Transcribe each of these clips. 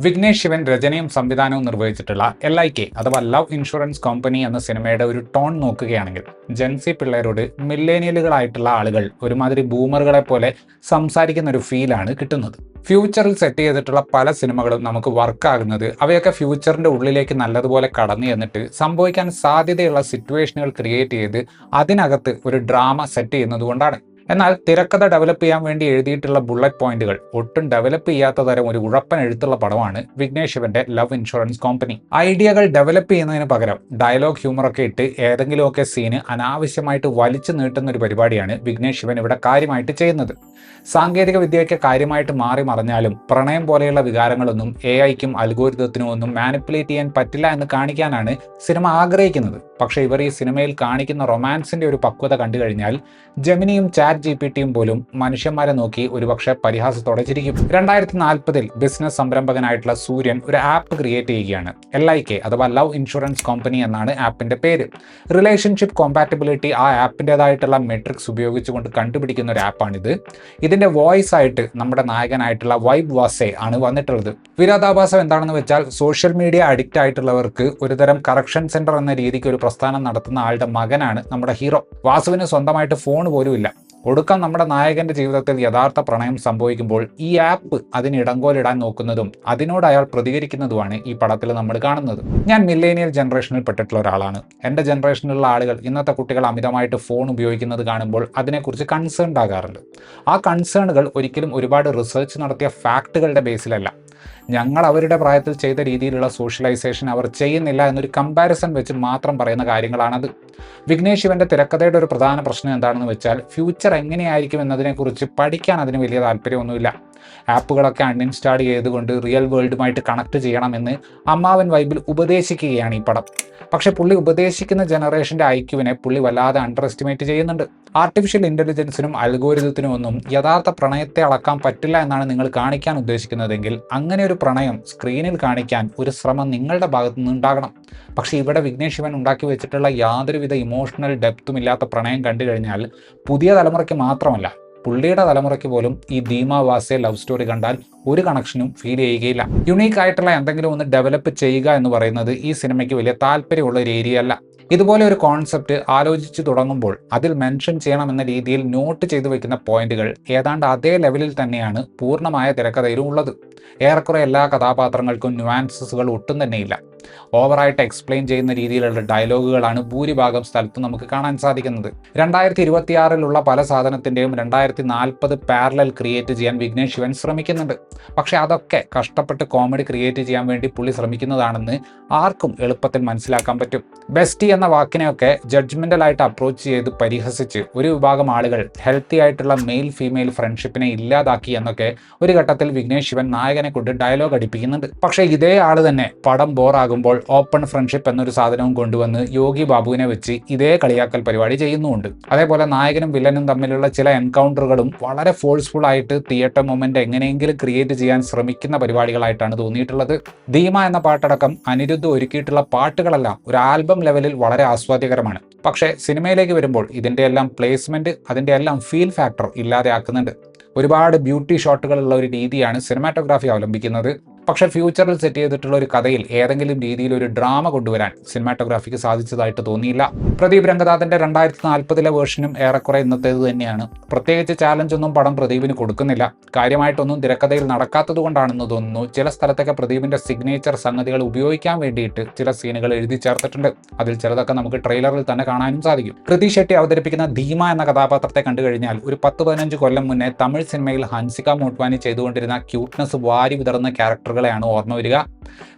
വിഘ്നേഷ് ശിവൻ രചനയും സംവിധാനവും നിർവഹിച്ചിട്ടുള്ള LIK അഥവാ ലവ് ഇൻഷുറൻസ് കമ്പനി എന്ന സിനിമയുടെ ഒരു ടോൺ നോക്കുകയാണെങ്കിൽ ജെൻസി പിള്ളേരോട് മില്ലേനിയലുകളായിട്ടുള്ള ആളുകൾ ഒരുമാതിരി ബൂമറുകളെ പോലെ സംസാരിക്കുന്ന ഒരു ഫീലാണ് കിട്ടുന്നത്. ഫ്യൂച്ചറിൽ സെറ്റ് ചെയ്തിട്ടുള്ള പല സിനിമകളും നമുക്ക് വർക്കാകുന്നത് അവയൊക്കെ ഫ്യൂച്ചറിന്റെ ഉള്ളിലേക്ക് നല്ലതുപോലെ കടന്നു ചെന്നിട്ട് സംഭവിക്കാൻ സാധ്യതയുള്ള സിറ്റുവേഷനുകൾ ക്രിയേറ്റ് ചെയ്ത് അതിനകത്ത് ഒരു ഡ്രാമ സെറ്റ് ചെയ്യുന്നത് കൊണ്ടാണ്. എന്നാൽ തിരക്കഥ ഡെവലപ്പ് ചെയ്യാൻ വേണ്ടി എഴുതിയിട്ടുള്ള ബുള്ളറ്റ് പോയിന്റുകൾ ഒട്ടും ഡെവലപ്പ് ചെയ്യാത്ത തരം ഒരു ഉഴപ്പൻ എഴുത്തുള്ള പടമാണ് വിഘ്നേഷ് ശിവന്റെ ലവ് ഇൻഷുറൻസ് കമ്പനി. ഐഡിയകൾ ഡെവലപ്പ് ചെയ്യുന്നതിന് പകരം ഡയലോഗ് ഹ്യൂമറൊക്കെ ഇട്ട് ഏതെങ്കിലുമൊക്കെ സീന് അനാവശ്യമായിട്ട് വലിച്ചു നീട്ടുന്ന ഒരു പരിപാടിയാണ് വിഘ്നേഷ് ശിവൻ ഇവിടെ കാര്യമായിട്ട് ചെയ്യുന്നത്. സാങ്കേതിക വിദ്യയൊക്കെ കാര്യമായിട്ട് മാറി മറിഞ്ഞാലും പ്രണയം പോലെയുള്ള വികാരങ്ങളൊന്നും AIക്കും അൽഗോരിതത്തിനും ഒന്നും മാനിപ്പുലേറ്റ് ചെയ്യാൻ പറ്റില്ല എന്ന് കാണിക്കാനാണ് സിനിമ ആഗ്രഹിക്കുന്നത്. പക്ഷേ ഇവർ ഈ സിനിമയിൽ കാണിക്കുന്ന റൊമാൻസിന്റെ ഒരു പക്വത കണ്ടു കഴിഞ്ഞാൽ ജെമിനിയും ChatGPTയും പോലും മനുഷ്യന്മാരെ നോക്കി ഒരുപക്ഷെ പരിഹാസത്തോടെ ചിരിക്കും. 2040 ബിസിനസ് സംരംഭകനായിട്ടുള്ള സൂര്യൻ ഒരു ആപ്പ് ക്രിയേറ്റ് ചെയ്യുകയാണ്. LIK അഥവാ ലവ് ഇൻഷുറൻസ് കമ്പനി എന്നാണ് ആപ്പിന്റെ പേര്. റിലേഷൻഷിപ്പ് കോമ്പാറ്റബിലിറ്റി ആ ആപ്പിൻ്റെതായിട്ടുള്ള മെട്രിക്സ് ഉപയോഗിച്ചുകൊണ്ട് കണ്ടുപിടിക്കുന്ന ഒരു ആപ്പാണിത്. ഇതിന്റെ വോയിസ് ആയിട്ട് നമ്മുടെ നായകനായിട്ടുള്ള വൈബ് വാസെ ആണ് വന്നിട്ടുള്ളത്. വിരോധാഭാസം എന്താണെന്ന് വെച്ചാൽ സോഷ്യൽ മീഡിയ അഡിക്റ്റ് ആയിട്ടുള്ളവർക്ക് ഒരുതരം കറക്ഷൻ സെന്റർ എന്ന രീതിക്ക് ഒരു പ്രസ്ഥാനം നടത്തുന്ന ആളുടെ മകനാണ് നമ്മുടെ ഹീറോ. വാസുവിന് സ്വന്തമായിട്ട് ഫോൺ പോലും ഇല്ല. ഒടുക്കം നമ്മുടെ നായകന്റെ ജീവിതത്തിൽ യഥാർത്ഥ പ്രണയം സംഭവിക്കുമ്പോൾ ഈ ആപ്പ് അതിന് ഇടങ്കോലിടാൻ നോക്കുന്നതും അതിനോട് അയാൾ പ്രതികരിക്കുന്നതുമാണ് ഈ പടത്തിൽ നമ്മൾ കാണുന്നത്. ഞാൻ മില്ലേനിയൽ ജനറേഷനിൽ പെട്ടിട്ടുള്ള ഒരാളാണ്. എൻ്റെ ജനറേഷനിലുള്ള ആളുകൾ ഇന്നത്തെ കുട്ടികൾ അമിതമായിട്ട് ഫോൺ ഉപയോഗിക്കുന്നത് കാണുമ്പോൾ അതിനെക്കുറിച്ച് കൺസേൺഡ് ആകാറുണ്ട്. ആ കൺസേണുകൾ ഒരിക്കലും ഒരുപാട് റിസർച്ച് നടത്തിയ ഫാക്റ്റുകളുടെ ബേസിലല്ല. ഞങ്ങൾ അവരുടെ പ്രായത്തിൽ ചെയ്ത രീതിയിലുള്ള സോഷ്യലൈസേഷൻ അവർ ചെയ്യുന്നില്ല എന്നൊരു കമ്പാരിസൺ വെച്ച് മാത്രം പറയുന്ന കാര്യങ്ങളാണത്. വിഘ്നേഷ് ശിവന്റെ തിരക്കഥയുടെ ഒരു പ്രധാന പ്രശ്നം എന്താണെന്ന് വെച്ചാൽ ഫ്യൂച്ചർ എങ്ങനെയായിരിക്കും എന്നതിനെക്കുറിച്ച് പഠിക്കാൻ അതിന് വലിയ താല്പര്യമൊന്നുമില്ല. ആപ്പുകളൊക്കെ അൺഇൻസ്റ്റാൾ ചെയ്തുകൊണ്ട് റിയൽ വേൾഡുമായിട്ട് കണക്ട് ചെയ്യണമെന്ന് അമ്മാവൻ വൈബിൽ ഉപദേശിക്കുകയാണ് ഈ പടം. പക്ഷെ പുള്ളി ഉപദേശിക്കുന്ന ജനറേഷന്റെ ഐക്യുവിനെ പുള്ളി വല്ലാതെ അണ്ടർ എസ്റ്റിമേറ്റ് ചെയ്യുന്നുണ്ട്. ആർട്ടിഫിഷ്യൽ ഇന്റലിജൻസിനും അൽഗോരിതത്തിനും ഒന്നും യഥാർത്ഥ പ്രണയത്തെ അളക്കാൻ പറ്റില്ല എന്നാണ് നിങ്ങൾ കാണിക്കാൻ ഉദ്ദേശിക്കുന്നതെങ്കിൽ അങ്ങനെ ഒരു പ്രണയം സ്ക്രീനിൽ കാണിക്കാൻ ഒരു ശ്രമം നിങ്ങളുടെ ഭാഗത്തു നിന്നുണ്ടാകണം. പക്ഷെ ഇവിടെ വിഘ്നേഷ് ശിവൻ ഉണ്ടാക്കി വെച്ചിട്ടുള്ള യാതൊരുവിധ ഇമോഷണൽ ഡെപ്തും ഇല്ലാത്ത പ്രണയം കണ്ടു കഴിഞ്ഞാൽ പുതിയ തലമുറയ്ക്ക് മാത്രമല്ല പുള്ളിയുടെ തലമുറയ്ക്ക് പോലും ഈ ധീമ വാസെ ലവ് സ്റ്റോറി കണ്ടാൽ ഒരു കണക്ഷനും ഫീൽ ചെയ്യുകയില്ല. യുണീക്ക് ആയിട്ടുള്ള എന്തെങ്കിലും ഒന്ന് ഡെവലപ്പ് ചെയ്യുക എന്ന് പറയുന്നത് ഈ സിനിമയ്ക്ക് വലിയ താല്പര്യമുള്ള ഒരു ഏരിയ അല്ല. ഇതുപോലെ ഒരു കോൺസെപ്റ്റ് ആലോചിച്ച് തുടങ്ങുമ്പോൾ അതിൽ മെൻഷൻ ചെയ്യണമെന്ന രീതിയിൽ നോട്ട് ചെയ്തു വെക്കുന്ന പോയിന്റുകൾ ഏതാണ്ട് അതേ ലെവലിൽ തന്നെയാണ് പൂർണ്ണമായ തിരക്കഥയിലും ഉള്ളത്. ഏറെക്കുറെ എല്ലാ കഥാപാത്രങ്ങൾക്കും ന്യൂവാൻസസുകൾ ഒട്ടും തന്നെയില്ല. ഓവറായിട്ട് എക്സ്പ്ലെയിൻ ചെയ്യുന്ന രീതിയിലുള്ള ഡയലോഗുകളാണ് ഭൂരിഭാഗം സ്ഥലത്ത് നമുക്ക് കാണാൻ സാധിക്കുന്നത്. 2026 പല സാധനത്തിൻ്റെയും 2040 പാരലൽ ക്രിയേറ്റ് ചെയ്യാൻ വിഘ്നേഷ് ശിവൻ ശ്രമിക്കുന്നുണ്ട്. പക്ഷെ അതൊക്കെ കഷ്ടപ്പെട്ട് കോമഡി ക്രിയേറ്റ് ചെയ്യാൻ വേണ്ടി പുള്ളി ശ്രമിക്കുന്നതാണെന്ന് ആർക്കും എളുപ്പത്തിൽ മനസ്സിലാക്കാൻ പറ്റും. ബെസ്റ്റി എന്ന വാക്കിനെയൊക്കെ ജഡ്ജ്മെന്റലായിട്ട് അപ്രോച്ച് ചെയ്ത് പരിഹസിച്ച് ഒരു വിഭാഗം ആളുകൾ ഹെൽത്തി ആയിട്ടുള്ള മെയിൽ ഫീമെയിൽ ഫ്രണ്ട്ഷിപ്പിനെ ഇല്ലാതാക്കി എന്നൊക്കെ ഒരു ഘട്ടത്തിൽ വിഘ്നേഷ് ശിവൻ നായകനെ കൊണ്ട് ഡയലോഗ് അടിപ്പിക്കുന്നുണ്ട്. പക്ഷേ ഇതേ ആള് തന്നെ പടം ബോറാകുമ്പോൾ ഓപ്പൺ ഫ്രണ്ട്ഷിപ്പ് എന്നൊരു സാധനവും കൊണ്ടുവന്ന് യോഗി ബാബുവിനെ വെച്ച് ഇതേ കളിയാക്കൽ പരിപാടി ചെയ്യുന്നുമുണ്ട്. അതേപോലെ നായകനും വില്ലനും തമ്മിലുള്ള ചില എൻകൗണ്ടറുകളും വളരെ ഫോഴ്സ്ഫുൾ ആയിട്ട് തിയേറ്റർ മൊമെന്റ് എങ്ങനെയെങ്കിലും ക്രിയേറ്റ് ചെയ്യാൻ ശ്രമിക്കുന്ന പരിപാടികളായിട്ടാണ് തോന്നിയിട്ടുള്ളത്. ധീമ എന്ന പാട്ടടക്കം അനിരുദ്ധ് ഒരുക്കിയിട്ടുള്ള പാട്ടുകളെല്ലാം ഒരു ആൽബം ലെവലിൽ വളരെ ആസ്വാദ്യകരമാണ്. പക്ഷേ സിനിമയിലേക്ക് വരുമ്പോൾ ഇതിൻ്റെ എല്ലാം പ്ലേസ്മെന്റ് അതിൻ്റെ എല്ലാം ഫീൽ ഫാക്ടർ ഇല്ലാതെ ആക്കുന്നുണ്ട്. ഒരുപാട് ബ്യൂട്ടി ഷോട്ടുകളുള്ള ഒരു രീതിയാണ് സിനിമാറ്റോഗ്രാഫി അവലംബിക്കുന്നത്. പക്ഷേ ഫ്യൂച്ചറിൽ സെറ്റ് ചെയ്തിട്ടുള്ള ഒരു കഥയിൽ ഏതെങ്കിലും രീതിയിൽ ഒരു ഡ്രാമ കൊണ്ടുവരാൻ സിനിമാറ്റോഗ്രാഫിക്ക് സാധിച്ചതായിട്ട് തോന്നിയില്ല. പ്രദീപ് രംഗനാഥന്റെ 2040 വേർഷനും ഏറെക്കുറെ ഇന്നത്തേത് തന്നെയാണ്. പ്രത്യേകിച്ച് ചാലഞ്ച് ഒന്നും പടം പ്രദീപിന് കൊടുക്കുന്നില്ല. കാര്യമായിട്ടൊന്നും തിരക്കഥയിൽ നടക്കാത്തത് കൊണ്ടാണെന്ന് തോന്നുന്നു ചില സ്ഥലത്തൊക്കെ പ്രദീപിന്റെ സിഗ്നേച്ചർ സംഗതികൾ ഉപയോഗിക്കാൻ വേണ്ടിയിട്ട് ചില സീനുകൾ എഴുതി ചേർത്തിട്ടുണ്ട്. അതിൽ ചിലതൊക്കെ നമുക്ക് ട്രെയിലറിൽ തന്നെ കാണാനും സാധിക്കും. കൃതി ഷെട്ടി അവതരിപ്പിക്കുന്ന ധീമ എന്ന കഥാപാത്രത്തെ കണ്ടു കഴിഞ്ഞാൽ ഒരു 10-15 കൊല്ലം മുന്നേ തമിഴ് സിനിമയിൽ ഹൻസിക മോട്ട്വാനി ചെയ്തുകൊണ്ടിരുന്ന ക്യൂട്ട്നെസ് വാരി വിതറുന്ന ക്യാരക്ടറുകളെയാണ് ഓർമ്മ വരിക.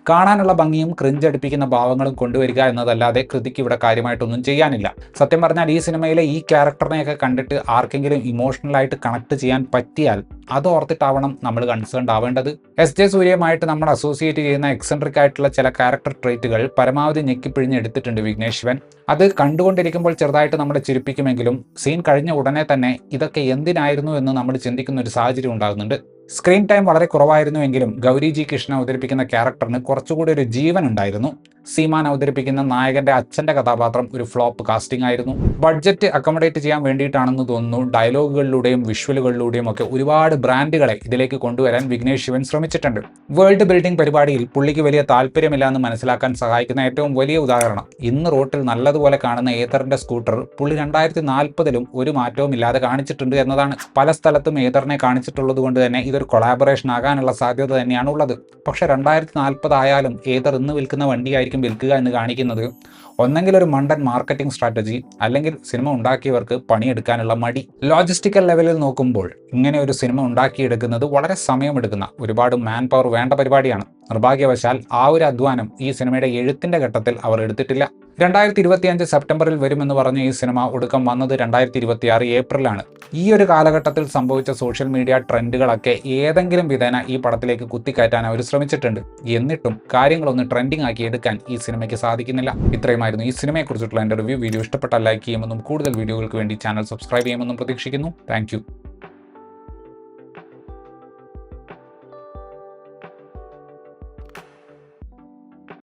കാണാനുള്ള ഭംഗിയും ക്രിഞ്ചടിപ്പിക്കുന്ന ഭാവങ്ങളും കൊണ്ടുവരിക എന്നതല്ലാതെ കൃതിക്ക് ഇവിടെ കാര്യമായിട്ടൊന്നും ചെയ്യാനില്ല. സത്യം പറഞ്ഞാൽ ഈ സിനിമയിലെ ഈ ക്യാരക്ടറിനെയൊക്കെ കണ്ടിട്ട് ആർക്കെങ്കിലും ഇമോഷണലായിട്ട് കണക്ട് ചെയ്യാൻ പറ്റിയാൽ അത് ഓർത്തിട്ടാവണം നമ്മൾ കൺസേൺഡ് ആവേണ്ടത്. SJ സൂര്യയുമായിട്ട് നമ്മൾ അസോസിയേറ്റ് ചെയ്യുന്ന എക്സെൻട്രിക് ആയിട്ടുള്ള ചില ക്യാരക്ടർ ട്രേറ്റുകൾ പരമാവധി ഞെക്കിപ്പിഴിഞ്ഞെടുത്തിട്ടുണ്ട് വിഘ്നേഷ് ശിവൻ. അത് കണ്ടുകൊണ്ടിരിക്കുമ്പോൾ ചെറുതായിട്ട് നമ്മളെ ചിരിപ്പിക്കുമെങ്കിലും സീൻ കഴിഞ്ഞ ഉടനെ തന്നെ ഇതൊക്കെ എന്തിനായിരുന്നു എന്ന് നമ്മൾ ചിന്തിക്കുന്ന ഒരു സാഹചര്യം ഉണ്ടാകുന്നുണ്ട്. സ്ക്രീൻ ടൈം വളരെ കുറവായിരുന്നുവെങ്കിലും ഗൗരി ജി കൃഷ്ണ അവതരിപ്പിക്കുന്ന ക്യാരക്ടറിന് കുറച്ചുകൂടി ഒരു ജീവൻ ഉണ്ടായിരുന്നു. സീമാൻ അവതരിപ്പിക്കുന്ന നായകന്റെ അച്ഛന്റെ കഥാപാത്രം ഒരു ഫ്ലോപ്പ് കാസ്റ്റിംഗ് ആയിരുന്നു. ബഡ്ജറ്റ് അക്കോമഡേറ്റ് ചെയ്യാൻ വേണ്ടിയിട്ടാണെന്ന് തോന്നുന്നു ഡയലോഗുകളിലൂടെയും വിഷ്വലുകളിലൂടെയും ഒക്കെ ഒരുപാട് ബ്രാൻഡുകളെ ഇതിലേക്ക് കൊണ്ടുവരാൻ വിഘ്നേഷ് ശിവൻ ശ്രമിച്ചിട്ടുണ്ട്. വേൾഡ് ബിൽഡിംഗ് പരിപാടിയിൽ പുള്ളിക്ക് വലിയ താല്പര്യമില്ല എന്ന് മനസ്സിലാക്കാൻ സഹായിക്കുന്ന ഏറ്റവും വലിയ ഉദാഹരണം ഇന്ന് റോട്ടിൽ നല്ലതുപോലെ കാണുന്ന ഏതറിന്റെ സ്കൂട്ടർ പുള്ളി 2040-ലും ഒരു മാറ്റവും ഇല്ലാതെ കാണിച്ചിട്ടുണ്ട് എന്നതാണ്. പല സ്ഥലത്തും ഏതറിനെ കാണിച്ചിട്ടുള്ളത് കൊണ്ട് തന്നെ ഇതൊരു കൊളാബറേഷൻ ആകാനുള്ള സാധ്യത തന്നെയാണ് ഉള്ളത്. പക്ഷെ 2040 ആയാലും ഏതർ ഇന്ന് വിൽക്കുന്ന വണ്ടിയായിരിക്കും വിൽക്കുക എന്ന് കാണിക്കുന്നത് ഒന്നെങ്കിൽ ഒരു മണ്ടൻ മാർക്കറ്റിംഗ് സ്ട്രാറ്റജി, അല്ലെങ്കിൽ സിനിമ ഉണ്ടാക്കിയവർക്ക് പണിയെടുക്കാനുള്ള മടി. ലോജിസ്റ്റിക്കൽ ലെവലിൽ നോക്കുമ്പോൾ ഇങ്ങനെ ഒരു സിനിമ ഉണ്ടാക്കിയെടുക്കുന്നത് വളരെ സമയമെടുക്കുന്ന, ഒരുപാട് മാൻ പവർ വേണ്ട പരിപാടിയാണ്. നിർഭാഗ്യവശാൽ ആ ഒരു അധ്വാനം ഈ സിനിമയുടെ എഴുത്തിന്റെ ഘട്ടത്തിൽ അവർ എടുത്തിട്ടില്ല. 2025 സെപ്റ്റംബറിൽ വരുമെന്ന് പറഞ്ഞ ഈ സിനിമ ഒടുക്കം വന്നത് 2026 ഏപ്രിലാണ്. ഈ ഒരു കാലഘട്ടത്തിൽ സംഭവിച്ച സോഷ്യൽ മീഡിയ ട്രെൻഡുകളൊക്കെ ഏതെങ്കിലും വിധേന ഈ പടത്തിലേക്ക് കുത്തിക്കയറ്റാൻ അവർ ശ്രമിച്ചിട്ടുണ്ട്. എന്നിട്ടും കാര്യങ്ങളൊന്ന് ട്രെൻഡിങ് ആക്കി എടുക്കാൻ ഈ സിനിമയ്ക്ക് സാധിക്കുന്നില്ല. ഇത്രയുമായിരുന്നു ഈ സിനിമയെക്കുറിച്ചിട്ടുള്ള എൻ്റെ റിവ്യൂ. വീഡിയോ ഇഷ്ടപ്പെട്ടാൽ ലൈക്ക് ചെയ്യുമെന്നും കൂടുതൽ വീഡിയോകൾക്ക് വേണ്ടി ചാനൽ സബ്സ്ക്രൈബ് ചെയ്യുമെന്നും പ്രതീക്ഷിക്കുന്നു. താങ്ക്